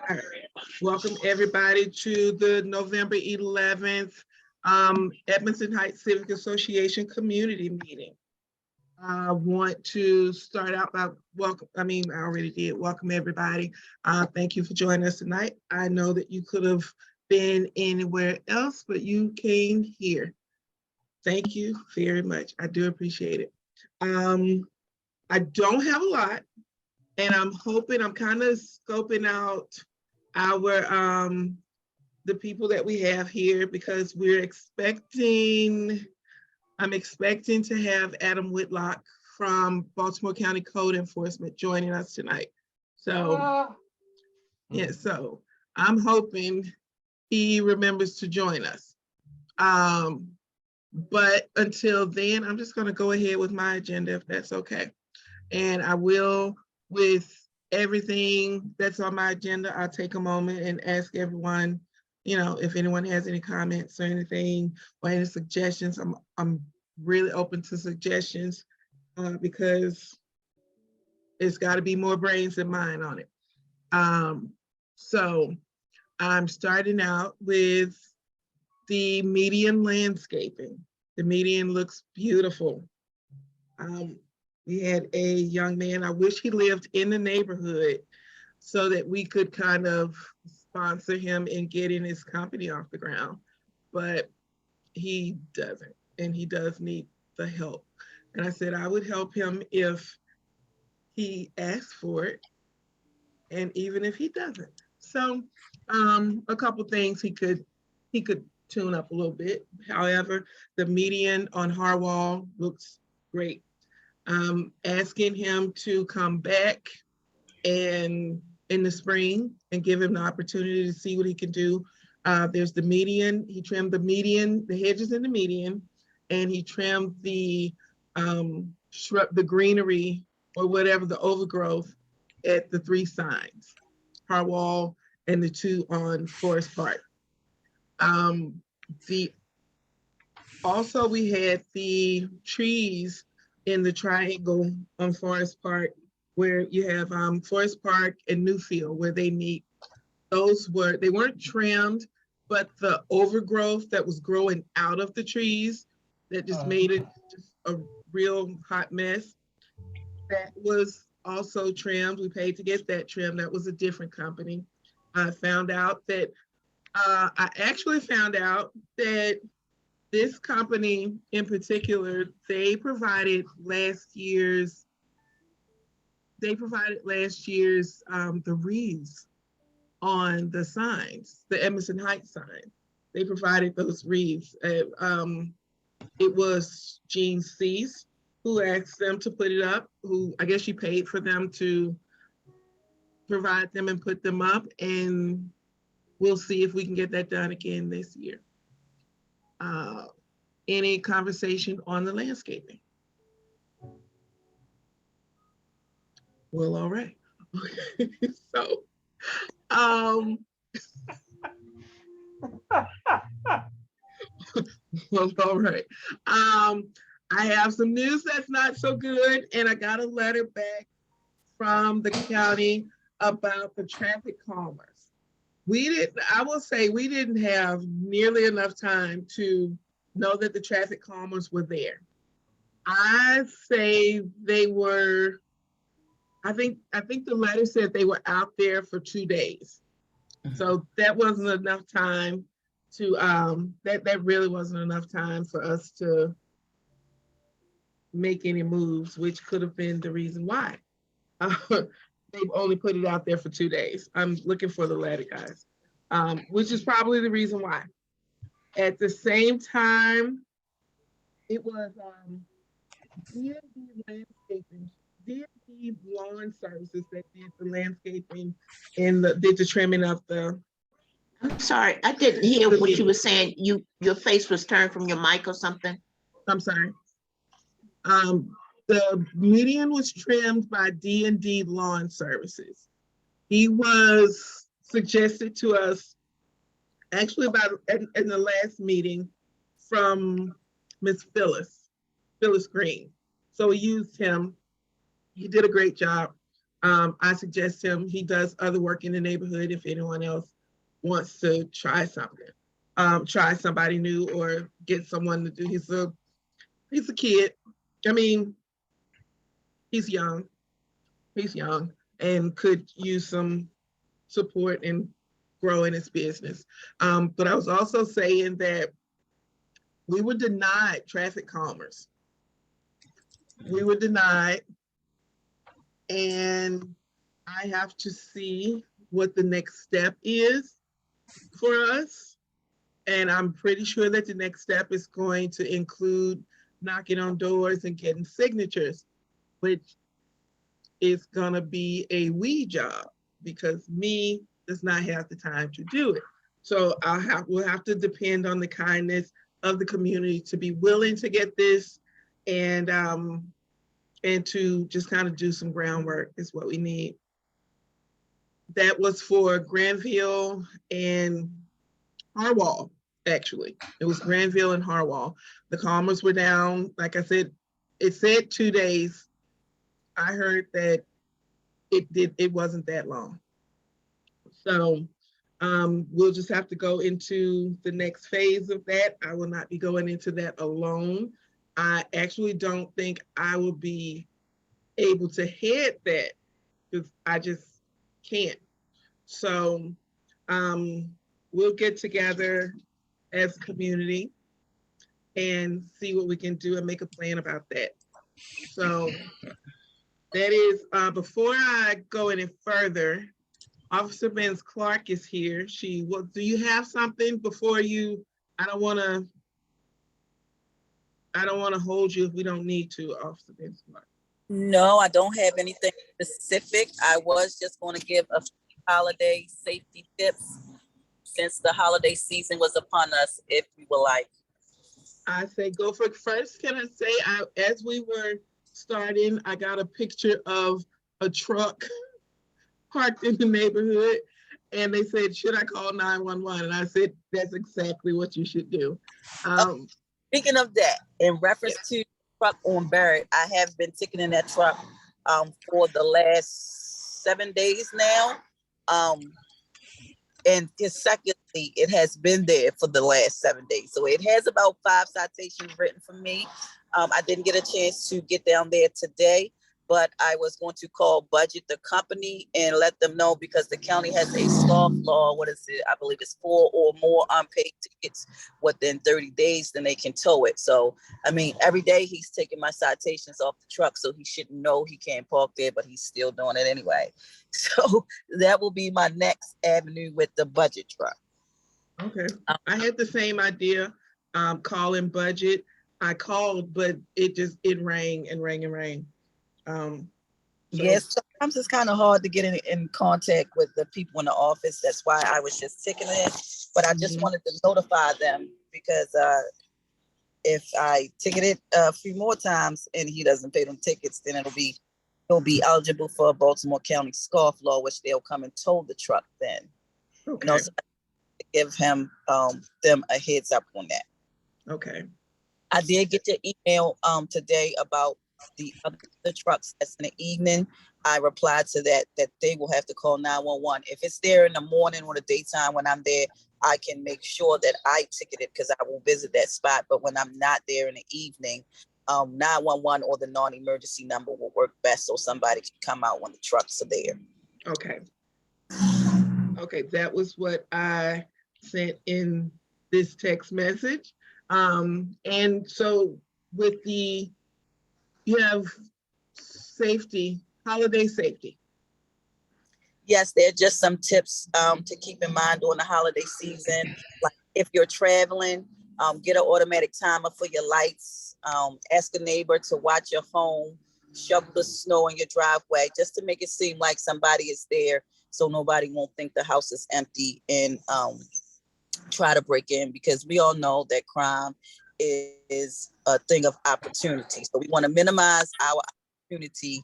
All right. Welcome everybody to the November 11th Edmondson Heights Civic Association community meeting. I want to start out by I already did welcome everybody. Thank you for joining us tonight. I know that you could have been anywhere else, but you came here. Thank you very much. I do appreciate it. I don't have a lot, and I'm kind of scoping out our the people that we have here because I'm expecting to have Adam Whitlock from Baltimore County Code Enforcement joining us tonight. So yeah, so I'm hoping he remembers to join us. But until then, I'm just going to go ahead with my agenda if that's okay. And I will, with everything that's on my agenda, I'll take a moment and ask everyone, if anyone has any comments or anything or any suggestions. I'm really open to suggestions because it's got to be more brains than mine on it. So I'm starting out with the median landscaping. The median looks beautiful. We had a young man, I wish he lived in the neighborhood so that we could kind of sponsor him in getting his company off the ground, but he doesn't, and he does need the help. And I said I would help him if he asked for it, and even if he doesn't. So a couple things he could tune up a little bit. However, the median on Harwell looks great. Asking him to come back and in the spring and give him the opportunity to see what he can do. There's the median. He trimmed the median, the hedges in the median, and he trimmed the shrub, the greenery or whatever, the overgrowth at the 3 signs, Harwell and the 2 on Forest Park. Also we had the trees in the triangle on Forest Park, where you have Forest Park and Newfield, where they meet. They weren't trimmed, but the overgrowth that was growing out of the trees that just made it just a real hot mess, that was also trimmed. We paid to get that trimmed. That was a different company. I found out that this company in particular, they provided last year's the wreaths on the signs, the Edmondson Heights sign. They provided those wreaths. It was Jean Cease who asked them to put it up, who I guess she paid for them to provide them and put them up, and we'll see if we can get that done again this year. Any conversation on the landscaping? Well, all right. So, well, all right. I have some news that's not so good, and I got a letter back from the county about the traffic calmers. I will say we didn't have nearly enough time to know that the traffic calmers were there. I say they were, I think the letter said they were out there for 2 days. So that wasn't enough time to, that really wasn't enough time for us to make any moves, which could have been the reason why. They've only put it out there for 2 days. I'm looking for the letter, guys, which is probably the reason why. At the same time, it was D&D landscaping, D&D lawn services that did the landscaping and did the trimming of the. I'm sorry, I didn't hear what you were saying. Your face was turned from your mic or something. I'm sorry. The median was trimmed by D&D Lawn Services. He was suggested to us actually in the last meeting from Miss Phyllis Green. So we used him. He did a great job. I suggest him, he does other work in the neighborhood if anyone else wants to try something. Try somebody new or get someone to do. He's a kid. I mean, he's young. He's young and could use some support and grow in his business. But I was also saying that we were denied traffic calmers. We were denied, and I have to see what the next step is for us. And I'm pretty sure that the next step is going to include knocking on doors and getting signatures, which is going to be a we job because me does not have the time to do it. So we'll have to depend on the kindness of the community to be willing to get this and to just kind of do some groundwork is what we need. That was for Granville and Harwell, actually. It was Granville and Harwell. The calmers were down. Like I said, it said 2 days. I heard that it wasn't that long. So we'll just have to go into the next phase of that. I will not be going into that alone. I actually don't think I will be able to head that because I just can't. So we'll get together as a community and see what we can do and make a plan about that. So that is, before I go any further, Officer Benz Clark is here. Do you have something before you, I don't want to hold you if we don't need to, Officer Benz Clark. No, I don't have anything specific. I was just going to give a few holiday safety tips since the holiday season was upon us, if you would like. I say go for it. First, can I say, as we were starting, I got a picture of a truck parked in the neighborhood, and they said, should I call 911? And I said, that's exactly what you should do. Speaking of that, in reference to truck on Barrett, I have been ticketing that truck for the last 7 days now. And secondly, it has been there for the last 7 days. So it has about 5 citations written for me. I didn't get a chance to get down there today, but I was going to call Budget, the company, and let them know because the county has a scoff law. What is it? I believe it's 4 or more unpaid tickets within 30 days, then they can tow it. So, I mean, every day he's taking my citations off the truck, so he shouldn't know he can't park there, but he's still doing it anyway. So that will be my next avenue with the Budget truck. Okay. I had the same idea, calling Budget. I called, but it rang and rang and rang. Yes, sometimes it's kind of hard to get in contact with the people in the office. That's why I was just ticketing it. But I just wanted to notify them because if I ticket it a few more times and he doesn't pay them tickets, then he'll be eligible for a Baltimore County scoff law, which they'll come and tow the truck then. Okay. You know, so give him them a heads up on that. Okay. I did get your email today about the other trucks that's in the evening. I replied to that they will have to call 911. If it's there in the morning or the daytime when I'm there, I can make sure that I ticket it because I will visit that spot. But when I'm not there in the evening, 911 or the non-emergency number will work best so somebody can come out when the trucks are there. Okay. Okay, that was what I sent in this text message. And so with you have safety, holiday safety. Yes, there are just some tips to keep in mind during the holiday season. Like if you're traveling, get an automatic timer for your lights. Ask a neighbor to watch your home. Shovel the snow in your driveway just to make it seem like somebody is there so nobody won't think the house is empty and try to break in, because we all know that crime is a thing of opportunity. So we want to minimize our opportunity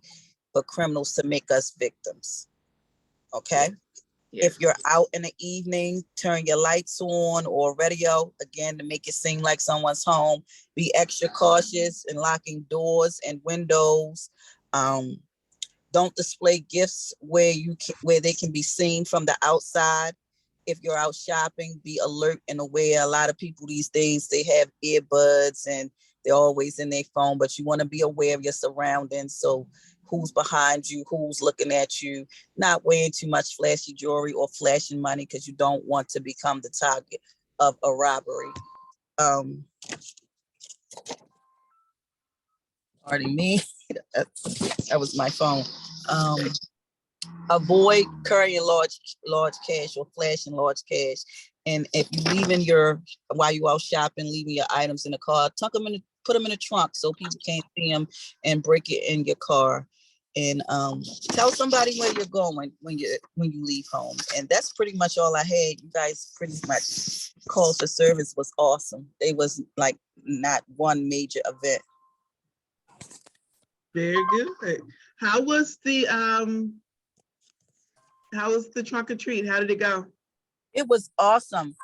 for criminals to make us victims. Okay. Yes. If you're out in the evening, turn your lights on or radio, again, to make it seem like someone's home. Be extra cautious in locking doors and windows. Don't display gifts where where they can be seen from the outside. If you're out shopping, be alert and aware. A lot of people these days, they have earbuds and they're always in their phone, but you want to be aware of your surroundings. So who's behind you, who's looking at you, not wearing too much flashy jewelry or flashing money because you don't want to become the target of a robbery. Pardon me, that was my phone. Avoid carrying large cash or flashing large cash. And if you while you out shopping, leaving your items in the car, put them in the trunk so people can't see them and break it in your car. And tell somebody where you're going when you leave home. And that's pretty much all I had. You guys pretty much called for service was awesome. It was like not one major event. Very good. How was the trunk or treat? How did it go? It was awesome.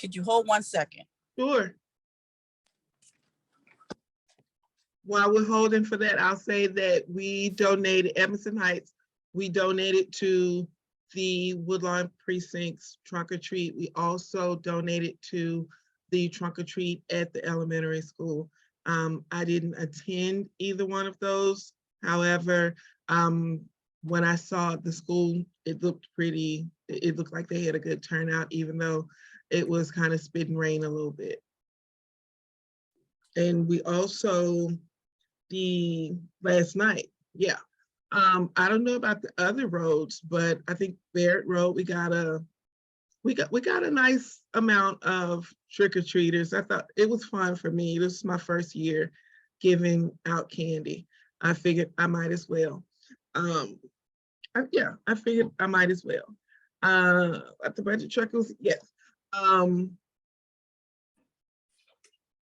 Could you hold 1 second? Sure. While we're holding for that, I'll say that we donated, Edmondson Heights, we donated to the Woodlawn Precinct's trunk or treat. We also donated to the trunk or treat at the elementary school. I didn't attend either one of those. However, when I saw the school, it looked like they had a good turnout, even though it was kind of spit and rain a little bit. And we also, last night, yeah. I don't know about the other roads, but I think Barrett Road, we got a nice amount of trick-or-treaters. I thought it was fun for me. This is my first year giving out candy. I figured I might as well. I figured I might as well. At the budget truckers, yes.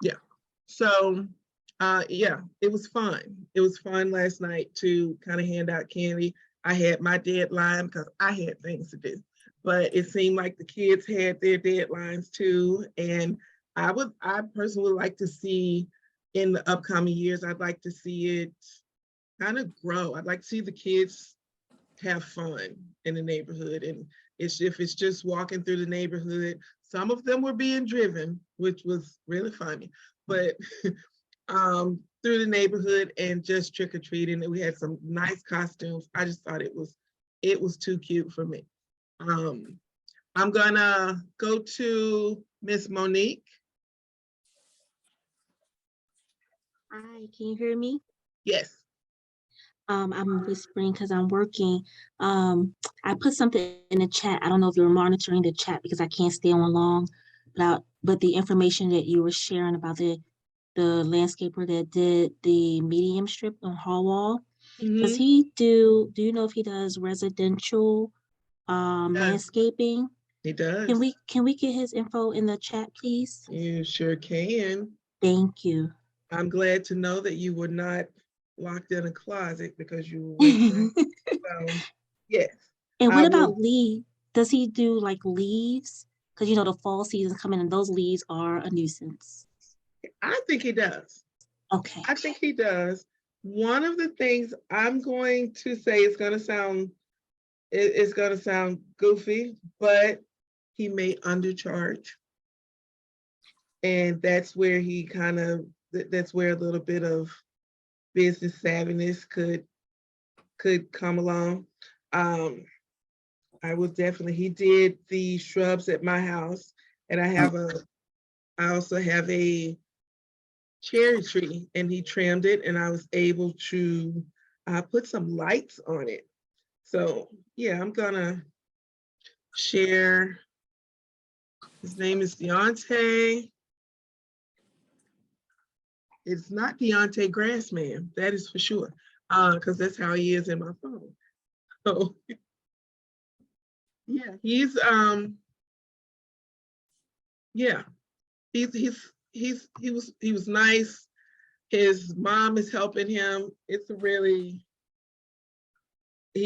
Yeah. So, yeah, it was fun. It was fun last night to kind of hand out candy. I had my deadline because I had things to do, but it seemed like the kids had their deadlines too. And I personally would like to see in the upcoming years, I'd like to see it kind of grow. I'd like to see the kids have fun in the neighborhood. And if it's just walking through the neighborhood, some of them were being driven, which was really funny, but through the neighborhood and just trick-or-treating. And we had some nice costumes. I just thought it was too cute for me. I'm gonna go to Miss Monique. Hi, can you hear me? Yes. I'm whispering because I'm working. I put something in the chat. I don't know if you're monitoring the chat because I can't stay on long, but the information that you were sharing about the landscaper that did the medium strip on Hall Wall, does he do you know if he does residential landscaping? He does. Can we get his info in the chat, please? You sure can. Thank you. I'm glad to know that you were not locked in a closet because you were whispering. So, yes. And what about leaves? Does he do like leaves? Because you know the fall season's coming and those leaves are a nuisance. I think he does. Okay. I think he does. One of the things I'm going to say is going to sound goofy, but he may undercharge. And that's where that's where a little bit of business savviness could come along. He did the shrubs at my house, and I also have a cherry tree, and he trimmed it, and I was able to put some lights on it. So yeah, I'm gonna share. His name is Deontay. It's not Deontay Grassman, that is for sure, because that's how he is in my phone. So yeah, he was nice. His mom is helping him. He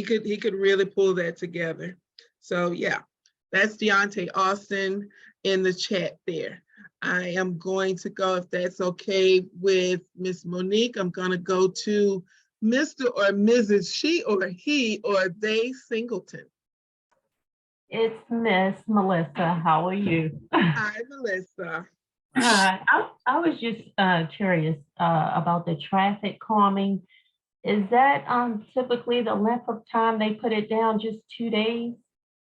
could really pull that together. So yeah, that's Deontay Austin in the chat there. I am going to go, if that's okay with Miss Monique, I'm going to go to Mr. or Mrs. She or he or they Singleton? It's Miss Melissa. How are you? Hi, Melissa. I was just curious about the traffic calming. Is that typically the length of time they put it down, just 2 days?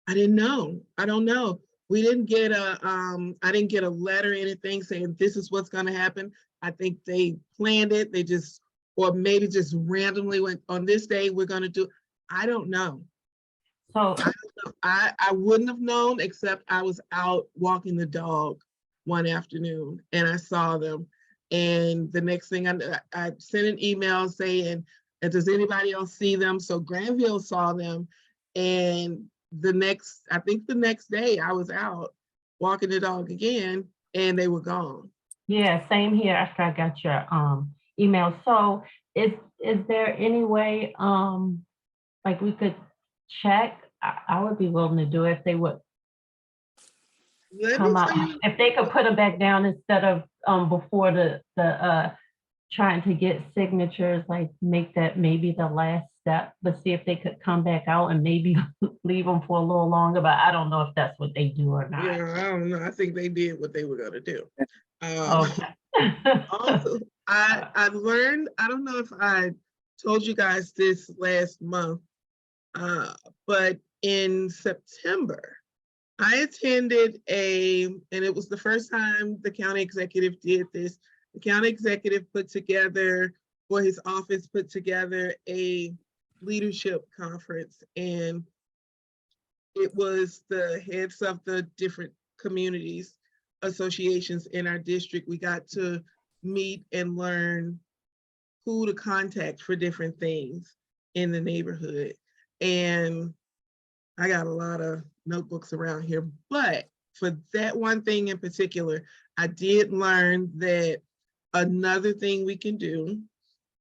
I didn't know. I don't know. We didn't get I didn't get a letter or anything saying this is what's gonna happen. I think they planned it. They just, or maybe just randomly went on this day, we're gonna do, I don't know. So I wouldn't have known except I was out walking the dog one afternoon and I saw them. And the next thing I sent an email saying, does anybody else see them? So Granville saw them. And I think the next day I was out walking the dog again and they were gone. yeah, same here after I got your email. So is there any way like we could check? I would be willing to do it if they would Let come me out. tell you, If they could put them back down instead of before the trying to get signatures, like make that maybe the last step, but see if they could come back out and maybe leave them for a little longer, but I don't know if that's what they do or not. yeah, I don't know. I think they did what they were gonna do. Okay. Also, I learned, I don't know if I told you guys this last month, but in September, I attended and it was the first time the county executive did this. The county executive put together, or his office put together, a leadership conference, and it was the heads of the different communities, associations in our district. We got to meet and learn who to contact for different things in the neighborhood. And I got a lot of notebooks around here, but for that one thing in particular, I did learn that another thing we can do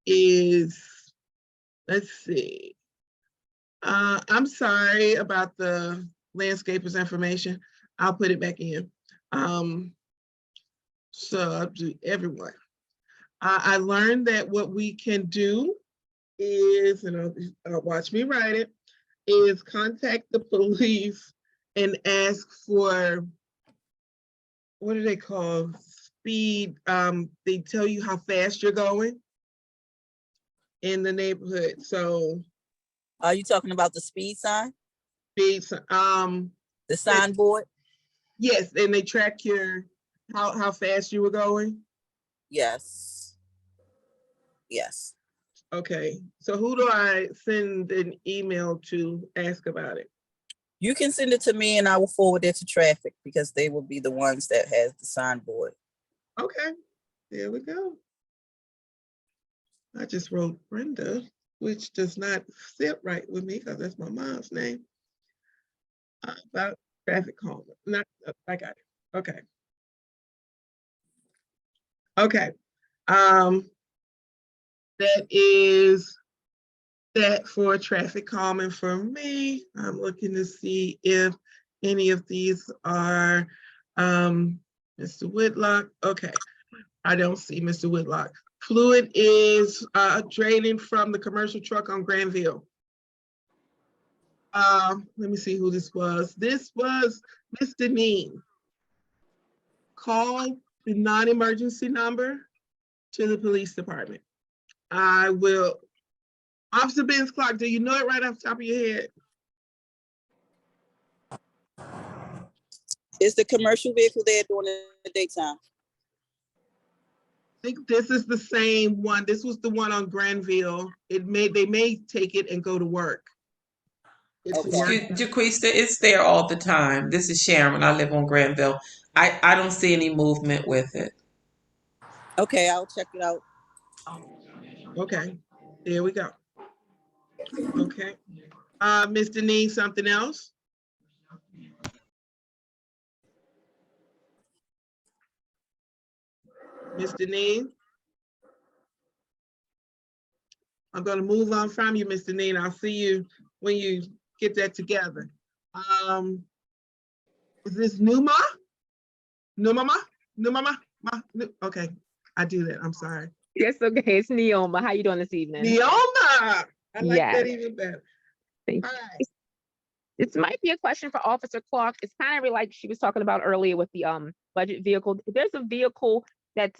is, let's see. I'm sorry about the landscapers information. I'll put it back in. So I'll do everyone. I learned that what we can do is, and watch me write it, is contact the police and ask for, what do they call, speed? They tell you how fast you're going in the neighborhood. So Are you talking about the speed sign, speed, the signboard? yes, and they track your how fast you were going. Yes. Yes. Okay, so who do I send an email to ask about it? You can send it to me and I will forward it to traffic because they will be the ones that has the signboard. Okay, there we go. I just wrote Brenda, which does not sit right with me because that's my mom's name. About traffic calming. Not, I got it. Okay. Okay. That is that for traffic calming for me. I'm looking to see if any of these are Mr. Whitlock. Okay, I don't see Mr. Whitlock. Fluid is draining from the commercial truck on Granville. Let me see who this was. This was Mr. Neen. Call the non-emergency number to the police department. I will. Officer Ben's Clark, do you know it right off the top of your head? Is the commercial vehicle there during the daytime? I think this is the same one. This was the one on Granville. They may take it and go to work. It's Okay. Jaquista, it's there all the time. This is Sharon. I live on Granville. I don't see any movement with it. Okay, I'll check it out. Okay, there we go. Okay. Mr. Nee, something else? Mr. Nee? I'm gonna move on from you, Mr. Nee, and I'll see you when you get that together. Is this Numa? Numa? Okay, I do that, I'm sorry. Yes, okay. It's Neoma. How you doing this evening? Neoma, I like Yes. that even better. Thank All you. right. This might be a question for Officer Clark. It's kind of like she was talking about earlier with the budget vehicle. There's a vehicle that's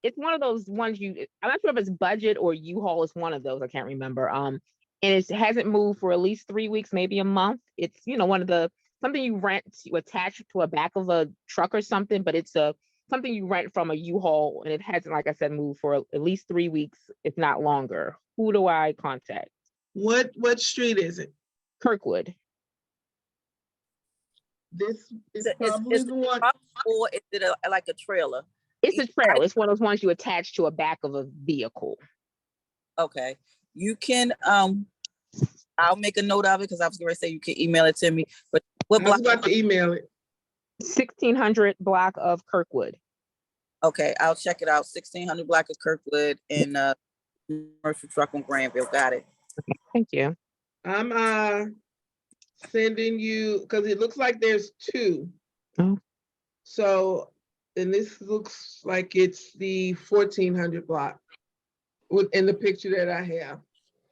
it's one of those ones I'm not sure if it's budget or U-Haul is one of those. I can't remember. And it hasn't moved for at least 3 weeks, maybe a month. It's one of the something you rent, you attach it to a back of a truck or something, but it's something you rent from a U-Haul, and it hasn't, like I said, moved for at least 3 weeks, if not longer. Who do I contact? What street is it? Kirkwood. This is It's probably the one. or is it like a trailer? It's a trailer. It's one of those ones you attach to a back of a vehicle. Okay, you can, I'll make a note of it because I was going to say you can email it to me, but what I was block? about to email it. 1600 block of Kirkwood. Okay, I'll check it out. 1600 block of Kirkwood in commercial truck on Granville. Got it. Thank you. I'm sending you, because it looks like there's two. Oh. So, and this looks like it's the 1400 block in the picture that I have.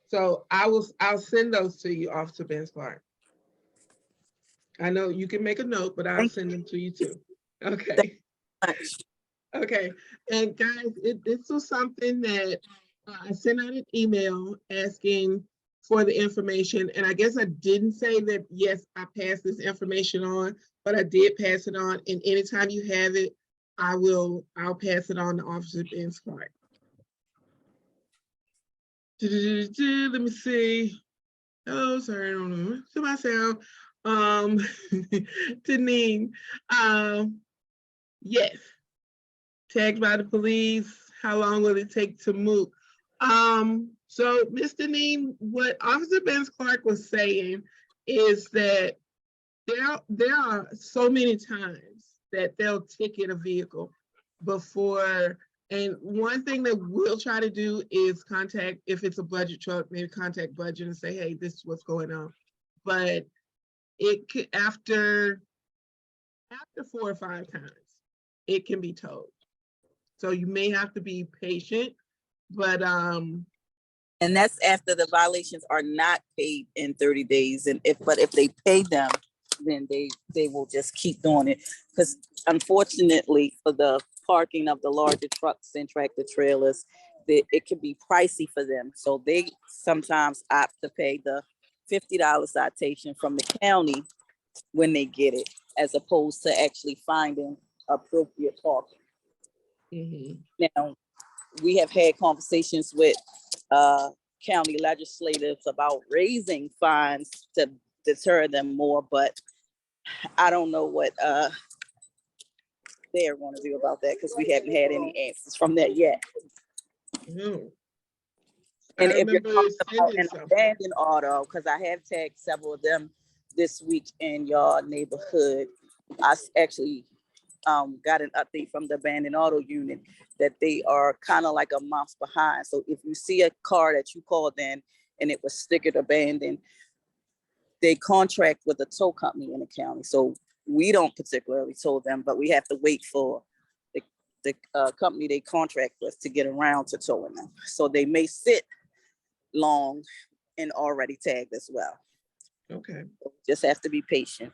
So I'll send those to you, Officer Ben Clark. I know you can make a note, but I'll send them to you too. Okay. Okay. And guys, this was something that I sent out an email asking for the information. And I guess I didn't say that, yes, I passed this information on, but I did pass it on. And anytime you have it, I'll pass it on to Officer Ben Clark. Let me see. Oh, sorry, I don't know. To myself. Deneen. Yes. Tagged by the police. How long will it take to move? So Ms. Deneen, what Officer Ben Clark was saying is that there are so many times that they'll ticket a vehicle before. And one thing that we'll try to do is contact, if it's a budget truck, maybe contact budget and say, hey, this is what's going on. But it could, after 4 or 5 times, it can be towed. So you may have to be patient, but and that's after the violations are not paid in 30 days. And if they pay them, then they will just keep doing it. Because unfortunately, for the parking of the larger trucks and tractor trailers, it can be pricey for them. So they sometimes opt to pay the $50 citation from the county when they get it, as opposed to actually finding appropriate parking. Mm-hmm. Now, we have had conversations with county legislators about raising fines to deter them more, but I don't know what they're going to do about that because we haven't had any answers from that yet. No. And if you're talking about an abandoned auto, because I have tagged several of them this week in your neighborhood, I actually got an update from the abandoned auto unit that they are kind of like a month behind. So if you see a car that you called in and it was stickered abandoned, they contract with a tow company in the county. So we don't particularly tow them, but we have to wait for the company they contract with to get around to towing them. So they may sit long and already tagged as well. Okay. Just have to be patient.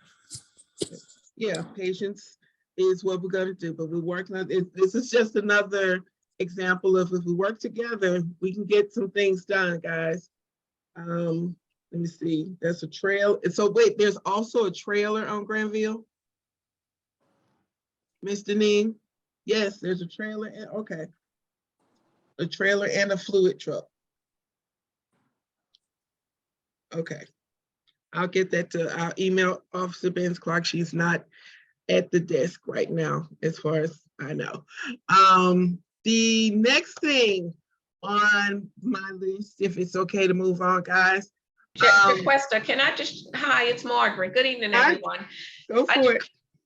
Yeah, patience is what we're going to do, but we're working on it. This is just another example of, if we work together, we can get some things done, guys. Let me see. That's a trail. So wait, there's also a trailer on Granville? Ms. Deneen? Yes, there's a trailer. Okay. A trailer and a fluid truck. Okay. I'll get that I'll email Officer Ben Clark. She's not at the desk right now, as far as I know. The next thing on my list, if it's okay to move on, guys. Requester, can I just, hi, it's Margaret. Good evening, everyone. Go for it.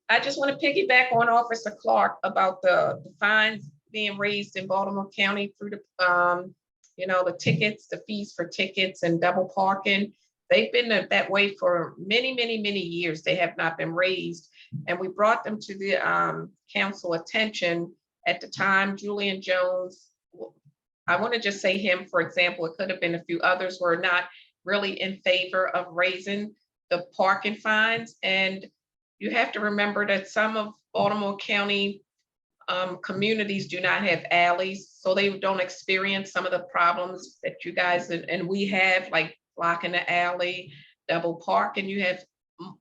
I just want to piggyback on Officer Clark about the fines being raised in Baltimore County through the, the tickets, the fees for tickets and double parking. They've been that way for many, many, many years. They have not been raised. And we brought them to the council attention at the time. Julian Jones I want to just say him, for example, it could have been a few others, were not really in favor of raising the parking fines. And you have to remember that some of Baltimore County communities do not have alleys, so they don't experience some of the problems that you guys and we have, like blocking the alley, double parking. You have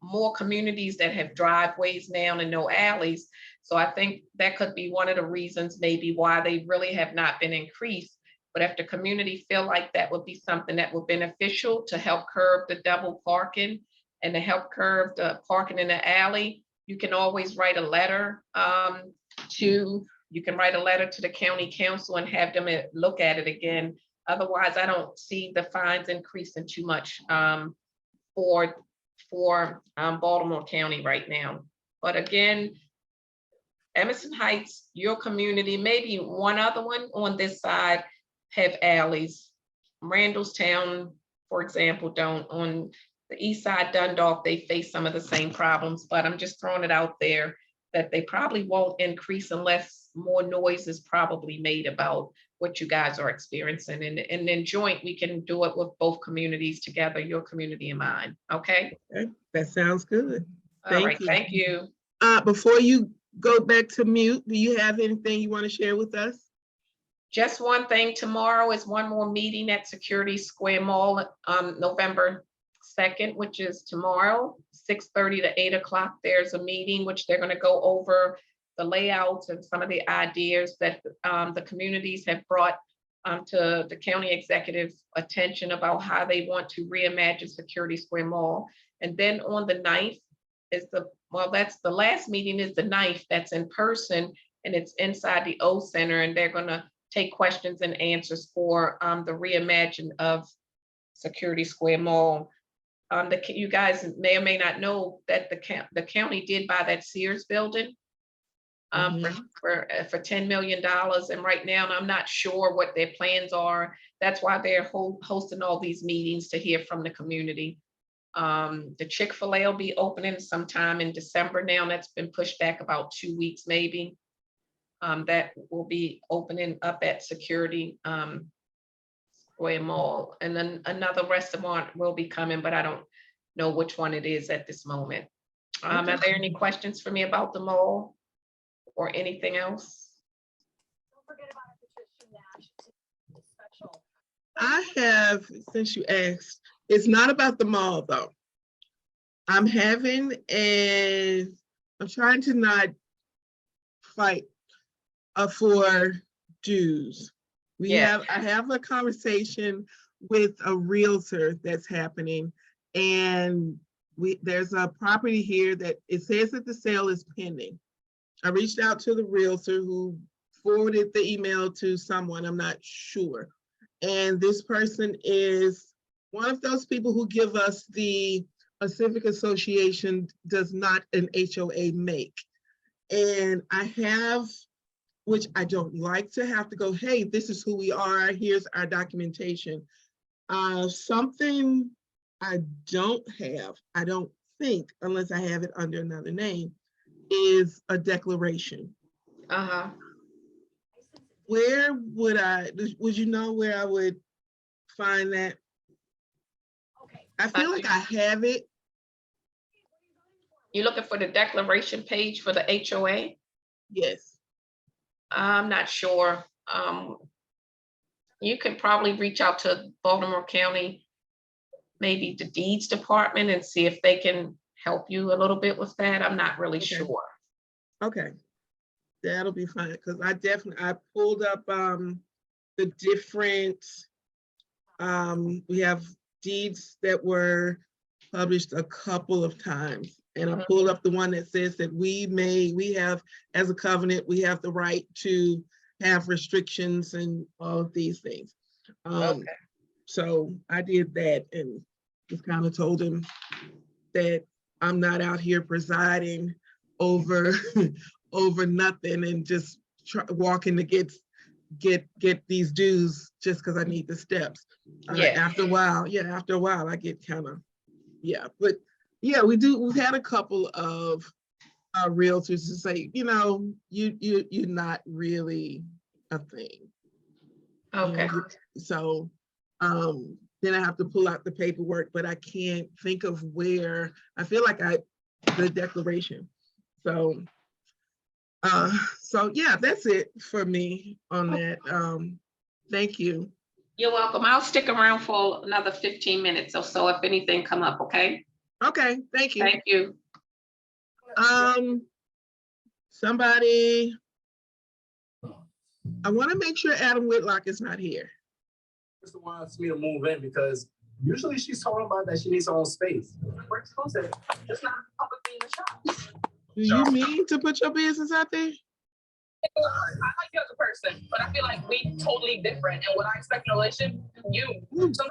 more communities that have driveways now and no alleys. So I think that could be one of the reasons maybe why they really have not been increased. But if the community feel like that would be something that would beneficial to help curb the double parking and to help curb the parking in the alley, you can always write a letter to the county council and have them look at it again. Otherwise, I don't see the fines increasing too much for Baltimore County right now. But again, Emerson Heights, your community, maybe one other one on this side have alleys. Randallstown, for example, don't. On the east side, Dundalk, they face some of the same problems, but I'm just throwing it out there that they probably won't increase unless more noise is probably made about what you guys are experiencing. And then joint, we can do it with both communities together, your community and mine, okay? Okay, that sounds good. All right, thank you. Before you go back to mute, do you have anything you want to share with us? Just one thing, tomorrow is one more meeting at Security Square Mall, November 2nd, which is tomorrow, 6:30 to 8 o'clock. There's a meeting which they're going to go over the layouts and some of the ideas that the communities have brought to the county executive's attention about how they want to reimagine Security Square Mall. And then on the 9th is that's the last meeting is the 9th, that's in person, and it's inside the O Center, and they're going to take questions and answers for the reimagine of Security Square Mall. You guys may or may not know that the county did buy that Sears building for $10 million. And right now, I'm not sure what their plans are. That's why they're hosting all these meetings to hear from the community. The Chick-fil-A will be opening sometime in December now. That's been pushed back about 2 weeks, maybe. That will be opening up at Security Square Mall. And then another restaurant will be coming, but I don't know which one it is at this moment. Are there any questions for me about the mall or anything else? I have, since you asked, it's not about the mall though. I'm trying to not fight for dues. I have a conversation with a realtor that's happening, and there's a property here that it says that the sale is pending. I reached out to the realtor who forwarded the email to someone, I'm not sure. And this person is one of those people who give us a civic association does not an HOA make. And I have, which I don't like to have to go, hey, this is who we are, here's our documentation. Something I don't have, I don't think, unless I have it under another name, is a declaration. Where would you know where I would find that? I feel like I have it. You're looking for the declaration page for the HOA? Yes. I'm not sure. You can probably reach out to Baltimore County, maybe the deeds department, and see if they can help you a little bit with that. I'm not really sure. Okay, that'll be fine, because I pulled up the different, we have deeds that were published a couple of times. And I pulled up the one that says that we have, as a covenant, we have the right to have restrictions and all of these things. So I did that and just kind of told him that I'm not out here presiding over nothing and just walking to get these dues just because I need the steps. After a while, I get kind of, but yeah, we've had a couple of realtors to say, you're not really a thing. Okay. So then I have to pull out the paperwork, but I can't think of where. I feel like the declaration. So yeah, that's it for me on that. Thank you. You're welcome. I'll stick around for another 15 minutes or so if anything come up, okay? Okay, thank you. Thank you. Somebody, I want to make sure Adam Whitlock is not here. Just wants me to move in because usually she's talking about that she needs her own space. We're exclusive. Just not publicly in the shop. Do you mean to put your business out there? I like you as a person, but I feel like we totally different. And what I expect in a relationship,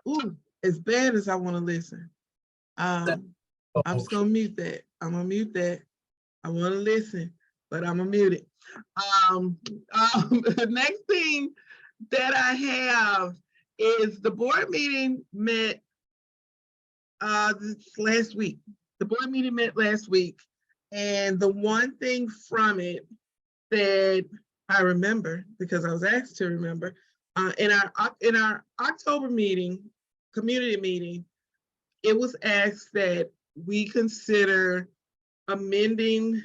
Ooh, as bad as I want to listen. I'm just gonna mute that. I'm gonna mute that. I want to listen, but I'm gonna mute it. The next thing that I have is the board meeting met last week. The board meeting met last week, and the one thing from it that I remember, because I was asked to remember, in our October meeting, community meeting, it was asked that we consider amending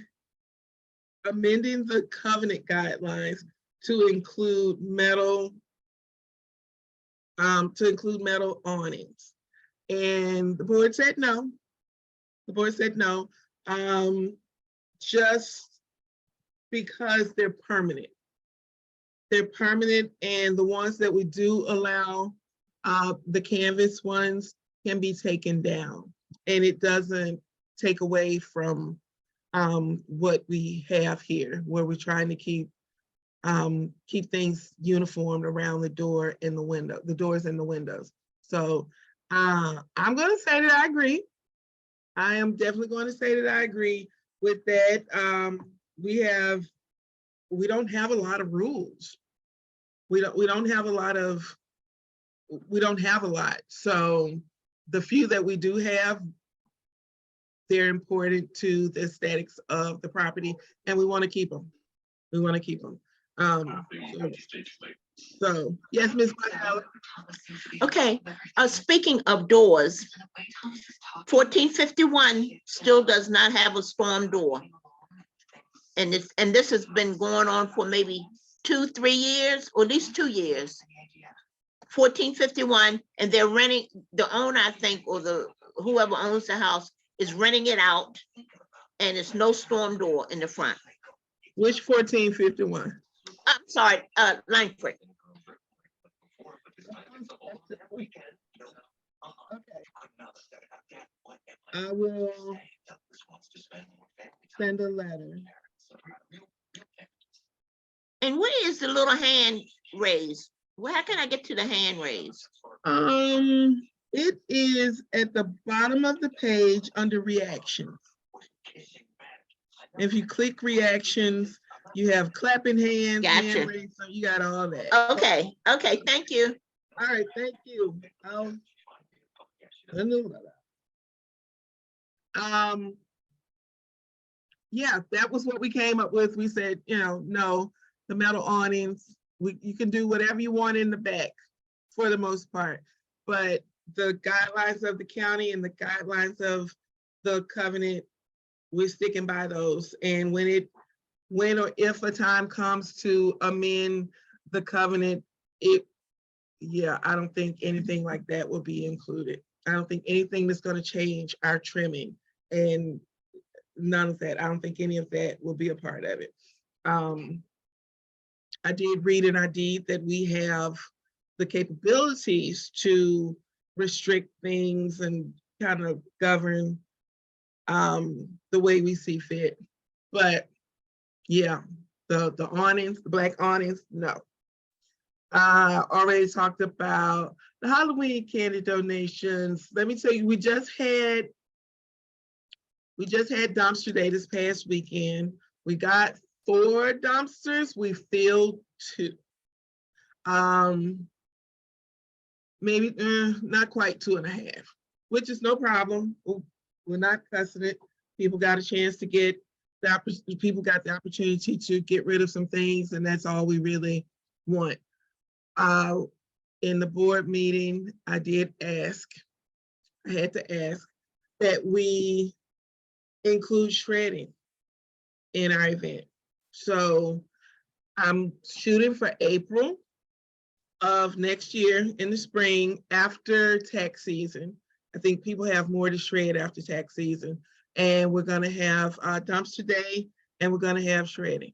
the covenant guidelines to include metal awnings. And the board said no. The board said no, just because they're permanent. They're permanent, and the ones that we do allow, the canvas ones, can be taken down. And it doesn't take away from what we have here, where we're trying to keep things uniform around the door and the window, the doors and the windows. So I'm going to say that I agree. I am definitely going to say that I agree with that. We don't have a lot of rules. We don't have a lot. So the few that we do have, they're important to the aesthetics of the property, and we want to keep them. We want to keep them. So yes, Ms. Martella. Okay, speaking of doors, 1451 still does not have a storm door. And this has been going on for maybe 2-3 years, or at least 2 years. 1451, and they're renting, the owner, I think, or whoever owns the house is renting it out, and it's no storm door in the front. Which 1451? I'm sorry, Langford. Okay. I will send a letter. And where is the little hand raised? How can I get to the hand raised? It is at the bottom of the page under reactions. If you click reactions, you have clapping hands, Gotcha. hand raised, so you got all that. Okay, thank you. All right, thank you. Yeah, that was what we came up with. We said, no, the metal awnings, you can do whatever you want in the back for the most part, but the guidelines of the county and the guidelines of the covenant, we're sticking by those. And when or if a time comes to amend the covenant, I don't think anything like that will be included. I don't think anything that's going to change our trimming and none of that. I don't think any of that will be a part of it. I did read in our deed that we have the capabilities to restrict things and kind of govern the way we see fit. But yeah, the awnings, the black awnings, no. I already talked about the Halloween candy donations. Let me tell you, we just had dumpster day this past weekend. We got 4 dumpsters, we filled 2. Maybe not quite 2.5, which is no problem. We're not cussing it. People got a chance to get people got the opportunity to get rid of some things, and that's all we really want. In the board meeting, I had to ask that we include shredding in our event. So I'm shooting for April of next year in the spring after tax season. I think people have more to shred after tax season. And we're gonna have a dumpster day and we're gonna have shredding.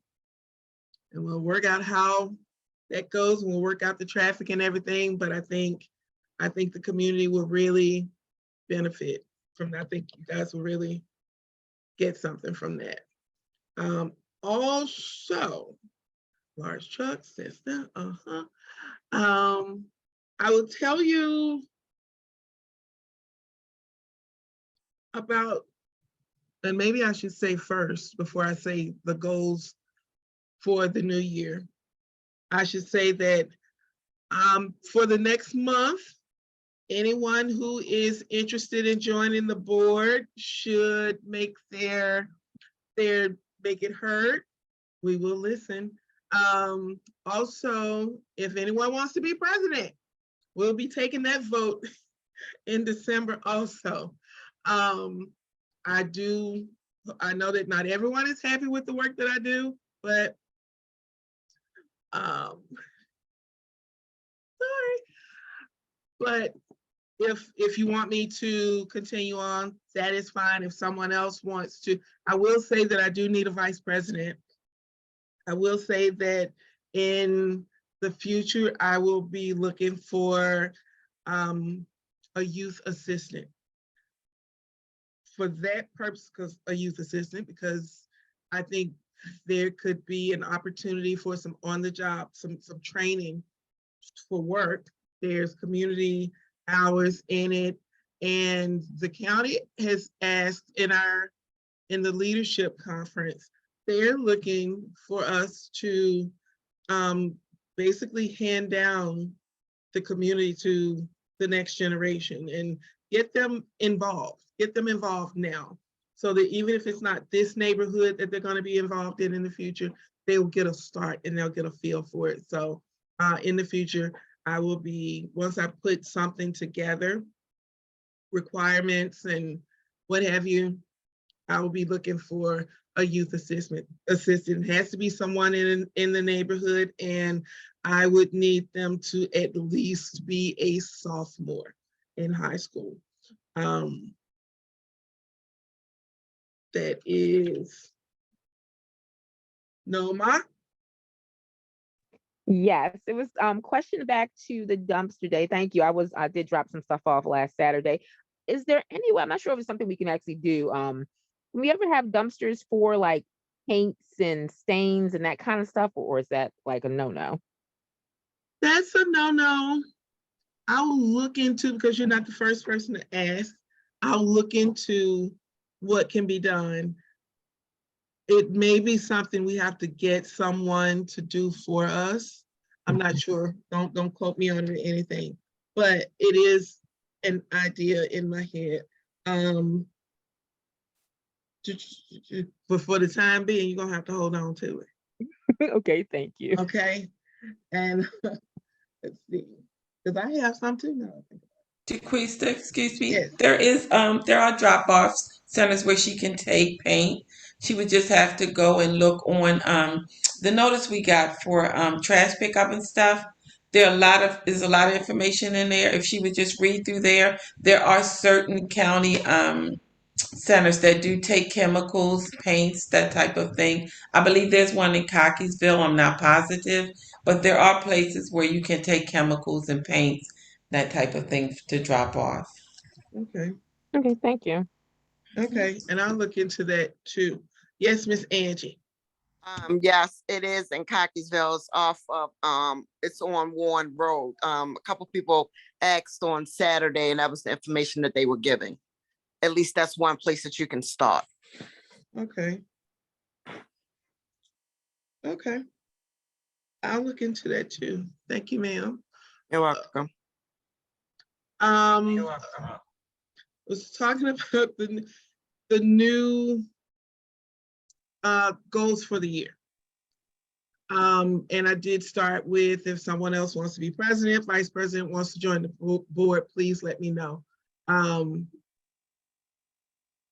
And we'll work out how that goes. We'll work out the traffic and everything, but I think the community will really benefit from that. I think you guys will really get something from that. Also, large trucks, that's that, I will tell you about, and maybe I should say first, before I say the goals for the new year, I should say that for the next month, anyone who is interested in joining the board should make make it heard. We will listen. Also, if anyone wants to be president, we'll be taking that vote in December also. I know that not everyone is happy with the work that I do, but sorry. But if you want me to continue on, that is fine. If someone else wants to, I will say that I do need a vice president. I will say that in the future, I will be looking for a youth assistant. For that purpose, because a youth assistant, because I think there could be an opportunity for some on-the-job, some training for work. There's community hours in it, and the county has asked in the leadership conference, they're looking for us to basically hand down the community to the next generation and get them involved now, so that even if it's not this neighborhood that they're going to be involved in the future, they will get a start and they'll get a feel for it. So in the future, I will be, once I put something together, requirements and what have you, I will be looking for a youth assistant. It has to be someone in the neighborhood, and I would need them to at least be a sophomore in high school. That is Noma. Yes, it was question back to the dumpster day. Thank you. I did drop some stuff off last Saturday. Is there any way, I'm not sure if it's something we can actually do. Can we ever have dumpsters for like paints and stains and that kind of stuff, or is that like a no-no? That's a no-no. I'll look into, because you're not the first person to ask, I'll look into what can be done. It may be something we have to get someone to do for us. I'm not sure. Don't quote me on anything, but it is an idea in my head. But for the time being, you're gonna have to hold on to it. Okay, thank you. Okay, and let's see, because I have some too now. Dequista, excuse me. Yes. There are drop-off centers where she can take paint. She would just have to go and look on the notice we got for trash pickup and stuff. There's a lot of information in there. If she would just read through there are certain county centers that do take chemicals, paints, that type of thing. I believe there's one in Cockeysville. I'm not positive, but there are places where you can take chemicals and paints, that type of thing, to drop off. Okay. Okay, thank you. Okay, and I'll look into that too. Yes, Miss Angie. Yes, it is in Cockeysville. It's off of, it's on Warren Road. A couple people asked on Saturday, and that was the information that they were giving. At least that's one place that you can start. Okay. Okay. I'll look into that too. Thank you, ma'am. You're welcome. Was talking about the new goals for the year. And I did start with, if someone else wants to be president, vice president wants to join the board, please let me know.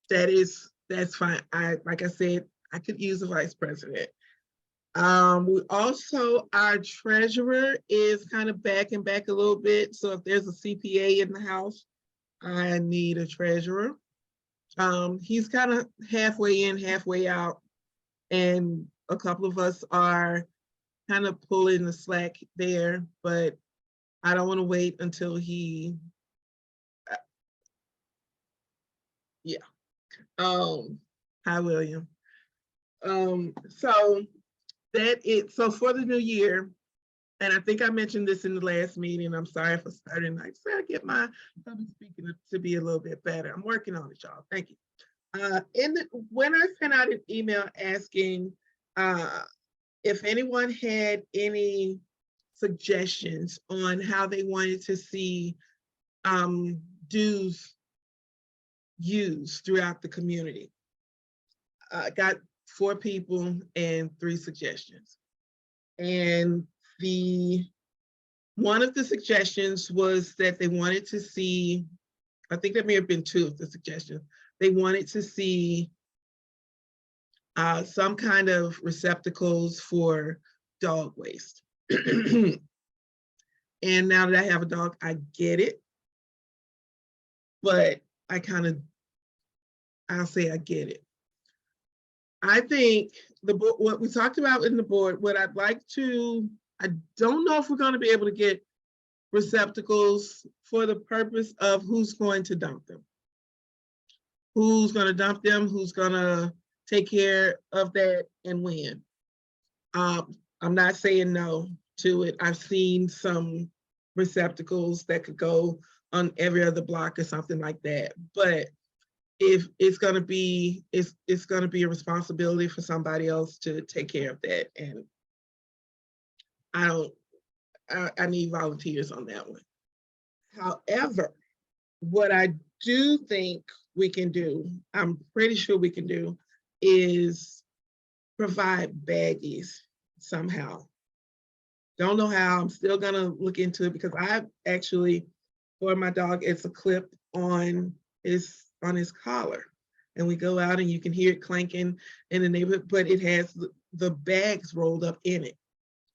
That's fine. Like I said, I could use a vice president. We also, our treasurer is kind of backing back a little bit. So if there's a CPA in the house, I need a treasurer. He's kind of halfway in, halfway out. And a couple of us are kind of pulling the slack there, but I don't want to wait until he, yeah. Hi, William. So for the new year, and I think I mentioned this in the last meeting, I'm sorry for starting, I said I get my public speaking to be a little bit better. I'm working on it, y'all. Thank you. When I sent out an email asking if anyone had any suggestions on how they wanted to see dues used throughout the community, I got 4 people and 3 suggestions. And one of the suggestions was that they wanted to see, I think there may have been 2 of the suggestions. They wanted to see some kind of receptacles for dog waste. And now that I have a dog, I get it. But I'll say I get it. I think what we talked about in the board, what I'd like to, I don't know if we're going to be able to get receptacles for the purpose of who's going to dump them. Who's going to dump them, who's going to take care of that, and when. I'm not saying no to it. I've seen some receptacles that could go on every other block or something like that. But if it's going to be, it's going to be a responsibility for somebody else to take care of that. And I need volunteers on that one. However, what I do think we can do, I'm pretty sure we can do, is provide baggies somehow. Don't know how, I'm still gonna look into it, because I actually, for my dog, it's a clip on his collar. And we go out and you can hear it clanking in the neighborhood, but it has the bags rolled up in it.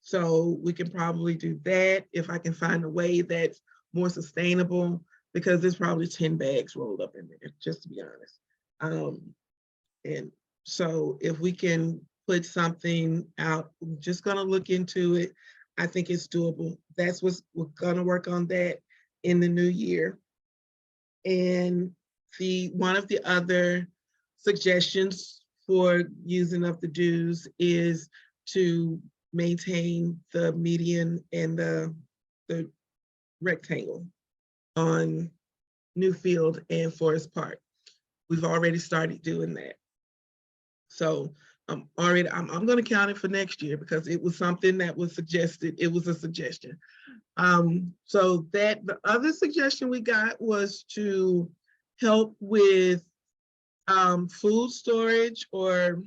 So we can probably do that if I can find a way that's more sustainable, because there's probably 10 bags rolled up in there, just to be honest. And so if we can put something out, I'm just gonna look into it. I think it's doable. That's what we're gonna work on that in the new year. And one of the other suggestions for using of the dues is to maintain the median and the rectangle on Newfield and Forest Park. We've already started doing that. So I'm going to count it for next year, because it was something that was suggested. It was a suggestion. So the other suggestion we got was to help with food storage, or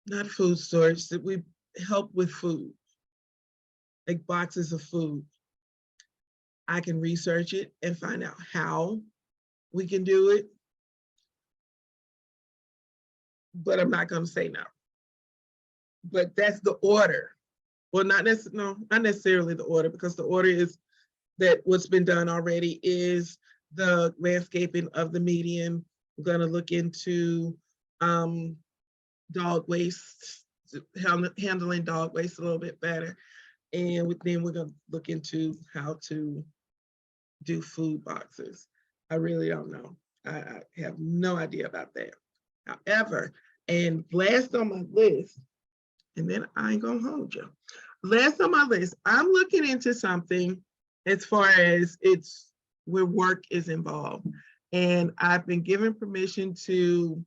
not food storage, that we help with food, like boxes of food. I can research it and find out how we can do it, but I'm not going to say no. But that's the order. Well, not necessarily the order, because the order is that what's been done already is the landscaping of the median. We're going to look into dog waste, handling dog waste a little bit better. And then we're going to look into how to do food boxes. I really don't know. I have no idea about that. However, and last on my list, and then I ain't gonna hold you. Last on my list, I'm looking into something as far as it's where work is involved. And I've been given permission to,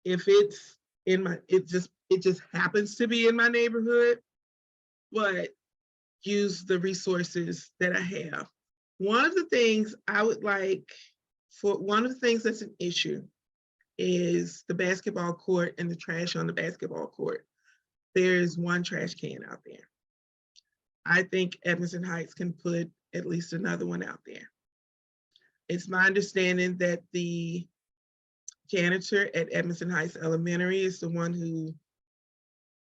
if it's in my, it just happens to be in my neighborhood, but use the resources that I have. One of the things I would like, one of the things that's an issue is the basketball court and the trash on the basketball court. There's one trash can out there. I think Edmondson Heights can put at least another one out there. It's my understanding that the janitor at Edmondson Heights Elementary is the one who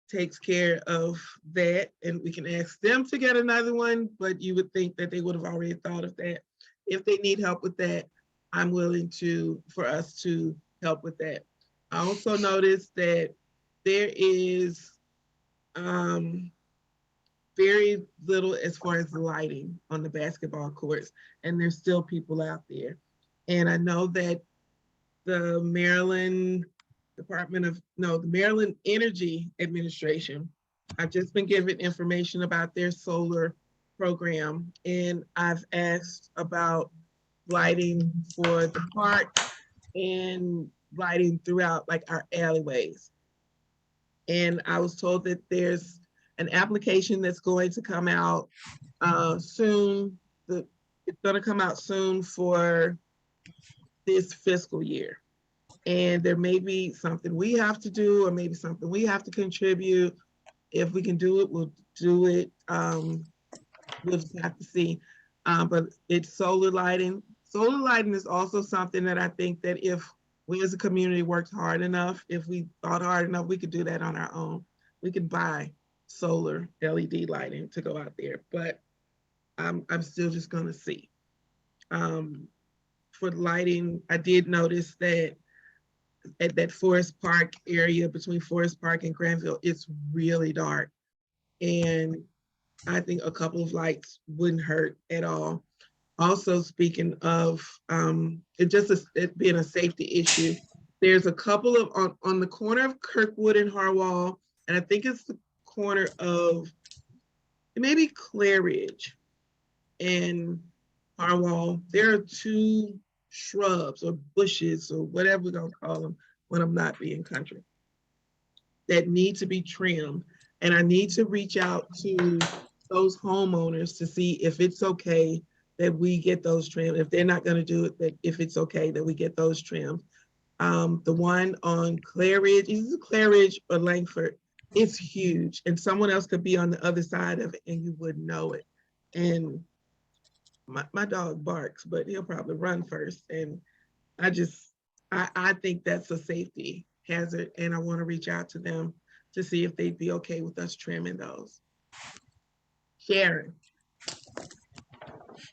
takes care of that, and we can ask them to get another one, but you would think that they would have already thought of that. If they need help with that, I'm willing for us to help with that. I also noticed that there is very little as far as lighting on the basketball courts, and there's still people out there. And I know that the Maryland Energy Administration, I've just been given information about their solar program, and I've asked about lighting for the park and lighting throughout like our alleyways. And I was told that there's an application that's going to come out soon. It's going to come out soon for this fiscal year. And there may be something we have to do, or maybe something we have to contribute. If we can do it, we'll do it. We'll just have to see. But it's solar lighting. Solar lighting is also something that I think that if we as a community worked hard enough, if we thought hard enough, we could do that on our own. We can buy solar LED lighting to go out there, but I'm still just gonna see. For lighting, I did notice that at that Forest Park area between Forest Park and Granville, it's really dark. And I think a couple of lights wouldn't hurt at all. Also, speaking of it being a safety issue, there's a couple of on the corner of Kirkwood and Harwell, and I think it's the corner of maybe Claridge and Harwell. There are two shrubs or bushes or whatever we're gonna call them when I'm not being country that need to be trimmed. And I need to reach out to those homeowners to see if it's okay that we get those trimmed. If they're not gonna do it, that if it's okay that we get those trimmed. The one on Claridge, is it Claridge or Langford? It's huge, and someone else could be on the other side of it and you wouldn't know it. And my dog barks, but he'll probably run first. And I think that's a safety hazard, and I want to reach out to them to see if they'd be okay with us trimming those. Sharon.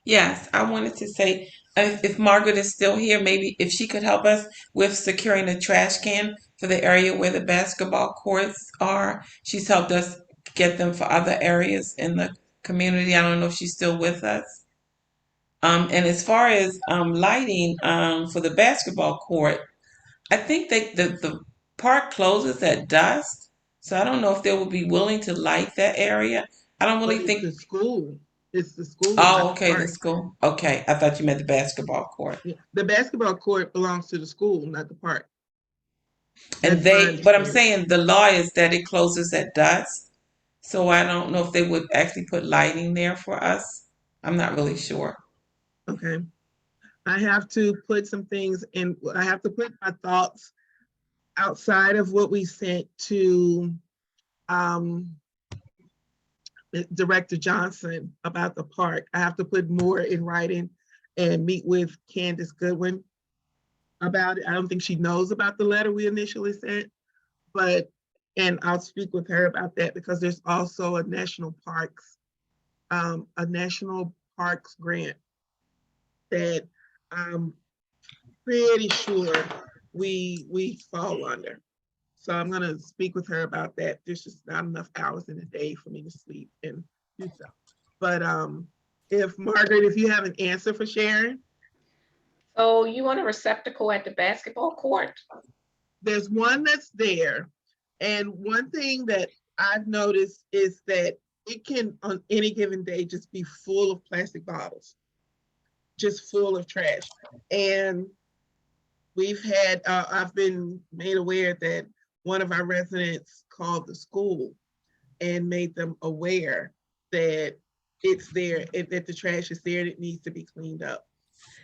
Yes, I wanted to say, if Margaret is still here, maybe if she could help us with securing the trash can for the area where the basketball courts are. She's helped us get them for other areas in the community. I don't know if she's still with us. And as far as lighting for the basketball court, I think the park closes at dusk, so I don't know if they would be willing to light that area. I don't But really it's think. the school. It's the school, Oh, not the okay, the park. school. Okay, I thought you meant the basketball court. Yeah. The basketball court belongs to the school, not the park. And That's my but I'm understanding. saying the law is that it closes at dusk. So I don't know if they would actually put lighting there for us. I'm not really sure. Okay. I have to put some things in, I have to put my thoughts outside of what we sent to Director Johnson about the park. I have to put more in writing and meet with Candace Goodwin about it. I don't think she knows about the letter we initially sent, and I'll speak with her about that because there's also a national parks grant that I'm pretty sure we fall under. So I'm gonna speak with her about that. There's just not enough hours in a day for me to sleep and do so. But if Margaret, if you have an answer for Sharon. So you want a receptacle at the basketball court? There's one that's there. And one thing that I've noticed is that it can on any given day just be full of plastic bottles, just full of trash. And I've been made aware that one of our residents called the school and made them aware that it's there, that the trash is there and it needs to be cleaned up.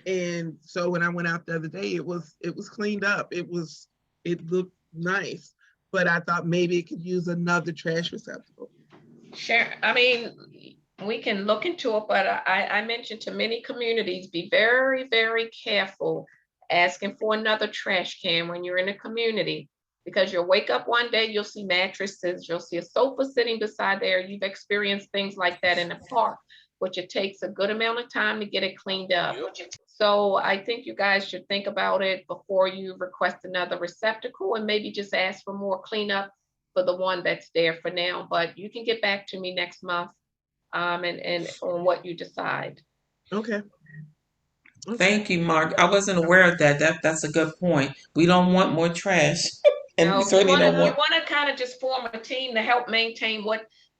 And so when I went out the other day, it was cleaned up. It looked nice, but I thought maybe it could use another trash receptacle. Sure, I mean, we can look into it, but I mentioned to many communities, be very, very careful asking for another trash can when you're in a community, because you'll wake up one day, you'll see mattresses, you'll see a sofa sitting beside there. You've experienced things like that in the park, which it takes a good amount of time to get it cleaned up. So I think you guys should think about it before you request another receptacle, and maybe just ask for more cleanup for the one that's there for now. But you can get back to me next month and on what you decide. Okay. Thank you, Mark. I wasn't aware of that. That's a good point. We don't want more trash, and we Now, certainly don't you want. want to kind of just form a team to help maintain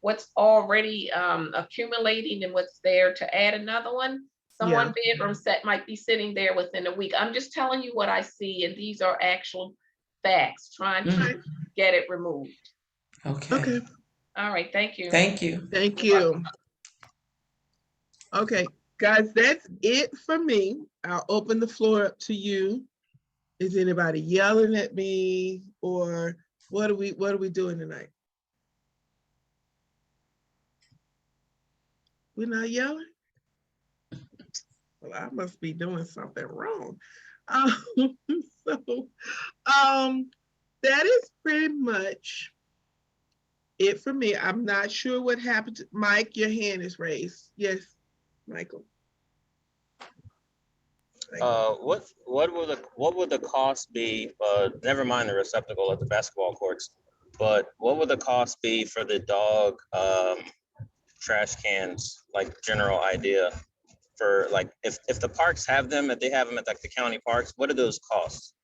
what's already accumulating and what's there, to add another one. Someone bedroom set might be sitting there within a week. I'm just telling you what I see, and these are actual facts, trying to get it removed. Okay. All right, thank you. Thank you. Thank you. Okay, guys, that's it for me. I'll open the floor up to you. Is anybody yelling at me, or what are we doing tonight? We're not yelling? Well, I must be doing something wrong. So that is pretty much it for me. I'm not sure what happened. Mike, your hand is raised. Yes, Michael. What would the cost be? Never mind the receptacle at the basketball courts, but what would the cost be for the dog trash cans? Like, general idea for, like, if the parks have them, if they have them at like the county parks, what do those cost?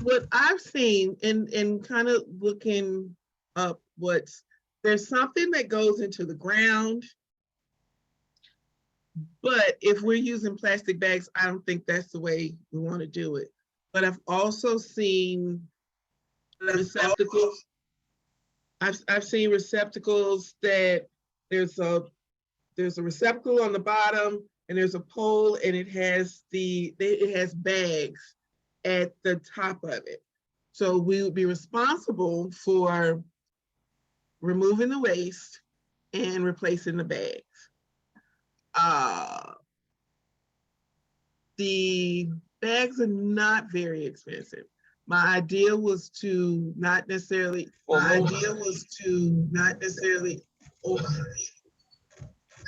What I've seen and kind of looking up there's something that goes into the ground, but if we're using plastic bags, I don't think that's the way we want to do it. But I've also seen receptacles. I've seen receptacles that there's a receptacle on the bottom, and there's a pole, and it has bags at the top of it. So we would be responsible for removing the waste and replacing the bags. The bags are not very expensive. My idea was to not necessarily,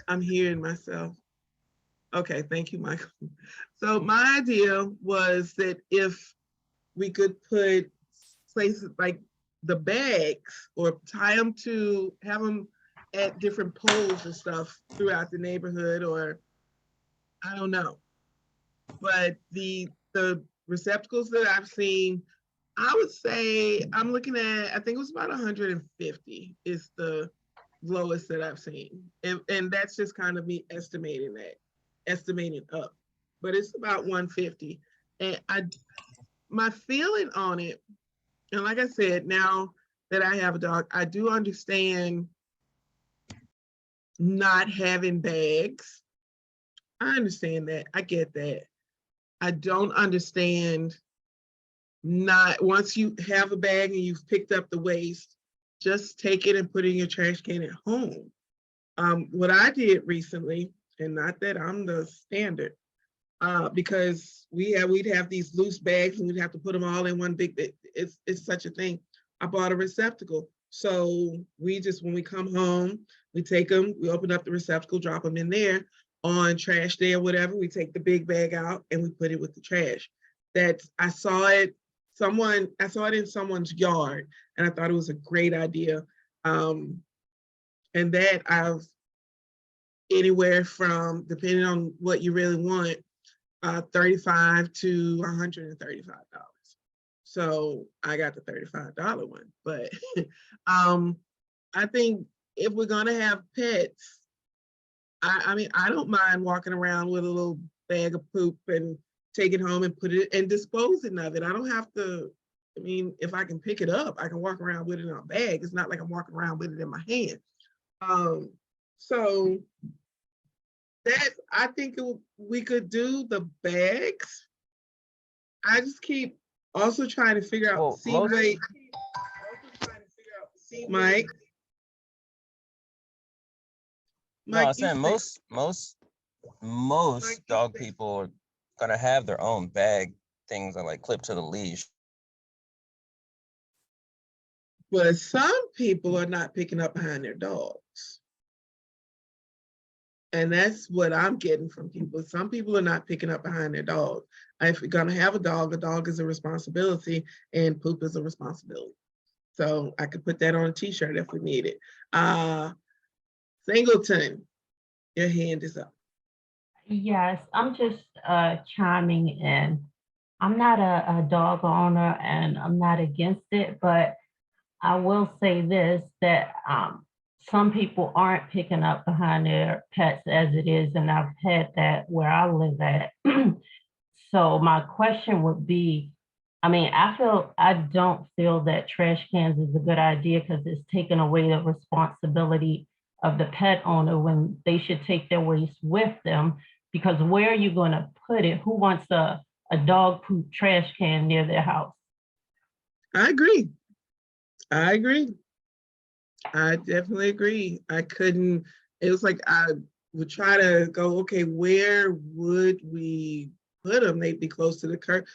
I'm hearing myself. Okay, thank you, Michael. So my idea was that if we could put places like the bags, or tie them to, have them at different poles and stuff throughout the neighborhood, or I don't know. But the receptacles that I've seen, I would say I'm looking at, I think it was about 150 is the lowest that I've seen. And that's just kind of me estimating up. But it's about 150. And my feeling on it, and like I said, now that I have a dog, I do understand not having bags. I understand that. I get that. I don't understand not, once you have a bag and you've picked up the waste, just take it and put it in your trash can at home. What I did recently, and not that I'm the standard, because we'd have these loose bags and we'd have to put them all in one big, it's such a thing. I bought a receptacle. So when we come home, we take them, we open up the receptacle, drop them in there. On trash day or whatever, we take the big bag out and we put it with the trash. I saw it in someone's yard, and I thought it was a great idea. And that I've anywhere from, depending on what you really want, $35 to $135. So I got the $35 one. But I think if we're gonna have pets, I mean, I don't mind walking around with a little bag of poop and take it home and put it and disposing of it. I don't have to, I mean, if I can pick it up, I can walk around with it in a bag. It's not like I'm walking around with it in my hand. So that, I think we could do the bags. I just keep also trying to figure out, Well, see, most, wait, Mike, no, I Mike, was you saying say, most Mike, you dog say, people are gonna have their own bag things that like clip to the leash. but some people are not picking up behind their dogs. And that's what I'm getting from people. Some people are not picking up behind their dog. If you're gonna have a dog is a responsibility, and poop is a responsibility. So I could put that on a t-shirt if we need it. Singleton, your hand is up. Yes, I'm just chiming in. I'm not a dog owner and I'm not against it, but I will say this, that some people aren't picking up behind their pets as it is, and I've had that where I live at. So my question would be, I mean, I don't feel that trash cans is a good idea because it's taking away the responsibility of the pet owner when they should take their waste with them. Because where are you going to put it? Who wants a dog poop trash can near their house? I agree. I agree. I definitely agree. I couldn't, it was like I would try to go, okay, where would we put them? They'd be close to the curb.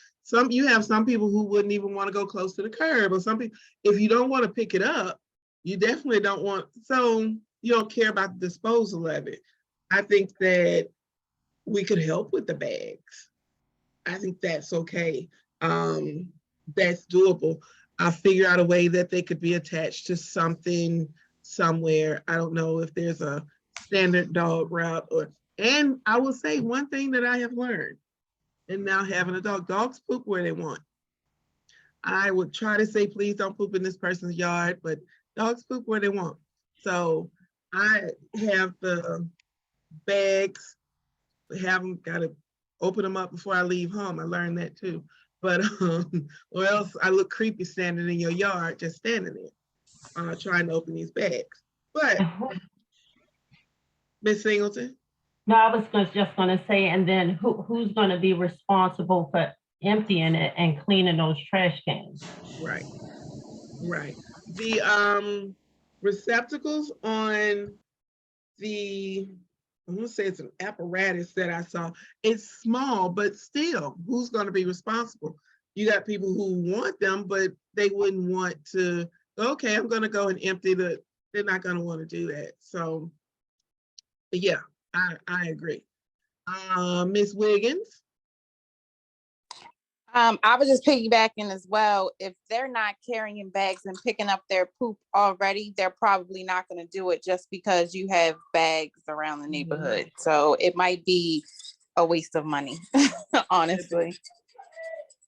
You have some people who wouldn't even want to go close to the curb, or some people, if you don't want to pick it up, you definitely don't want, so you don't care about the disposal of it. I think that we could help with the bags. I think that's okay. That's doable. I'll figure out a way that they could be attached to something somewhere. I don't know if there's a standard dog route and I will say one thing that I have learned, and now having a dog, dogs poop where they want. I would try to say, please don't poop in this person's yard, but dogs poop where they want. So I have the bags, have them, got to open them up before I leave home. I learned that too. But or else I look creepy standing in your yard, just standing there, trying to open these bags. But Miss Singleton. No, I was just going to say, and then who's going to be responsible for emptying it and cleaning those trash cans? Right, right. The receptacles on the, I'm gonna say it's an apparatus that I saw. It's small, but still, who's gonna be responsible? You got people who want them, but they wouldn't want to, okay, I'm gonna go and empty they're not gonna want to do that. So yeah, I agree. Miss Wiggins. I was just piggybacking as well. If they're not carrying bags and picking up their poop already, they're probably not going to do it just because you have bags around the neighborhood. So it might be a waste of money, honestly.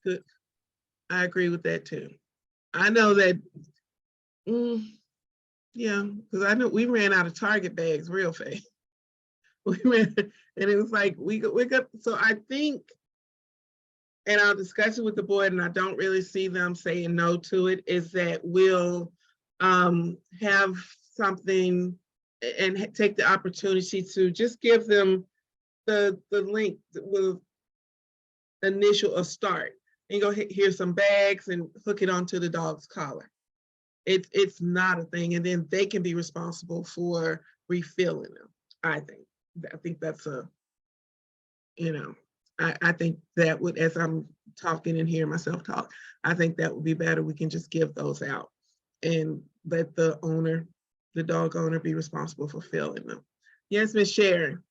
Good. I agree with that too. I know that, yeah, because I know we ran out of Target bags real fast. We ran, and it was like, we got, so I think, and our discussion with the board, and I don't really see them saying no to it, is that we'll have something and take the opportunity to just give them the link with initial a start. And go, here's some bags and hook it onto the dog's collar. It's not a thing, and then they can be responsible for refilling them. I think that's a, I think that would, as I'm talking and hearing myself talk, I think that would be better. We can just give those out and let the dog owner be responsible for filling them. Yes, Miss Sharon.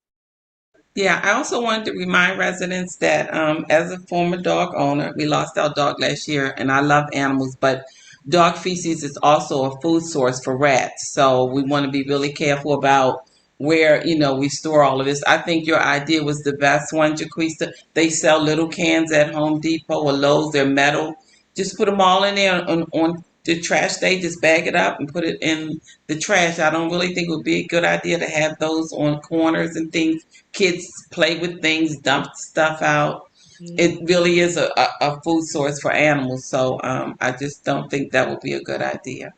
Yeah, I also wanted to remind residents that as a former dog owner, we lost our dog last year, and I love animals, but dog feces is also a food source for rats. So we want to be really careful about where, we store all of this. I think your idea was the best one, Jaquista. They sell little cans at Home Depot or Lowe's. They're metal. Just put them all in there on the trash day. Just bag it up and put it in the trash. I don't really think it would be a good idea to have those on corners and things. Kids play with things, dump stuff out. It really is a food source for animals. So I just don't think that would be a good idea.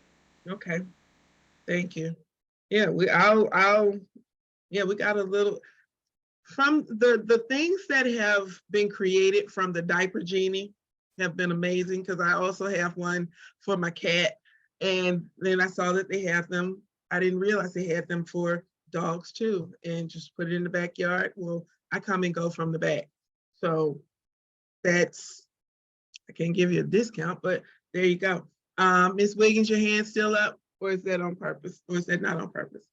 Okay, thank you. Yeah, we got a little. from the things that have been created from the diaper genie have been amazing, because I also have one for my cat. And then I saw that they have them. I didn't realize they had them for dogs too, and just put it in the backyard. Well, I come and go from the back. So that's, I can't give you a discount, but there you go. Ms. Wiggins, your hand still up, or is that on purpose? Or is that not on purpose?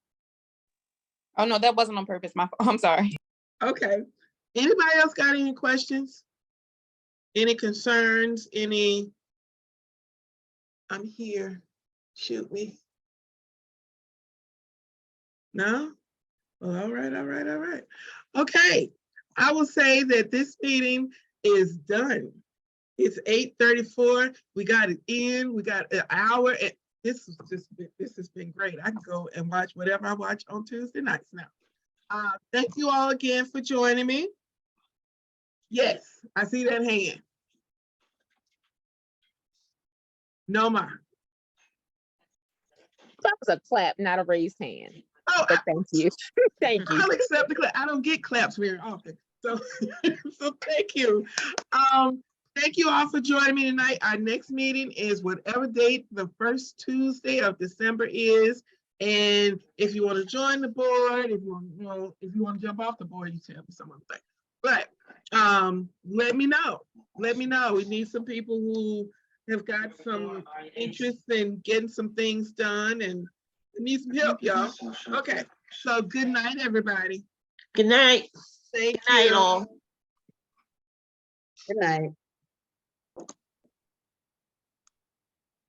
Oh, no, that wasn't on purpose. I'm sorry. Okay. Anybody else got any questions? Any concerns? Any? I'm here. Shoot me. No? Well, all right, all right, all right. Okay. I will say that this meeting is done. It's 8:34. We got it in. We got an hour. And this has been great. I can go and watch whatever I watch on Tuesday nights now. Thank you all again for joining me. Yes, I see that hand. No more. That was a clap, not a raised hand. Oh, But thank you. Thank you. I'll accept the clap. I don't get claps very often. So, so thank you. Thank you all for joining me tonight. Our next meeting is whatever date the first Tuesday of December is. And if you want to join the board, if you want to jump off the board, you tell me some other thing. But let me know. Let me know. We need some people who have got some interest in getting some things done, and need some help, y'all. Okay. So good night, everybody. Good night. Thank Good night, you. all. Good night.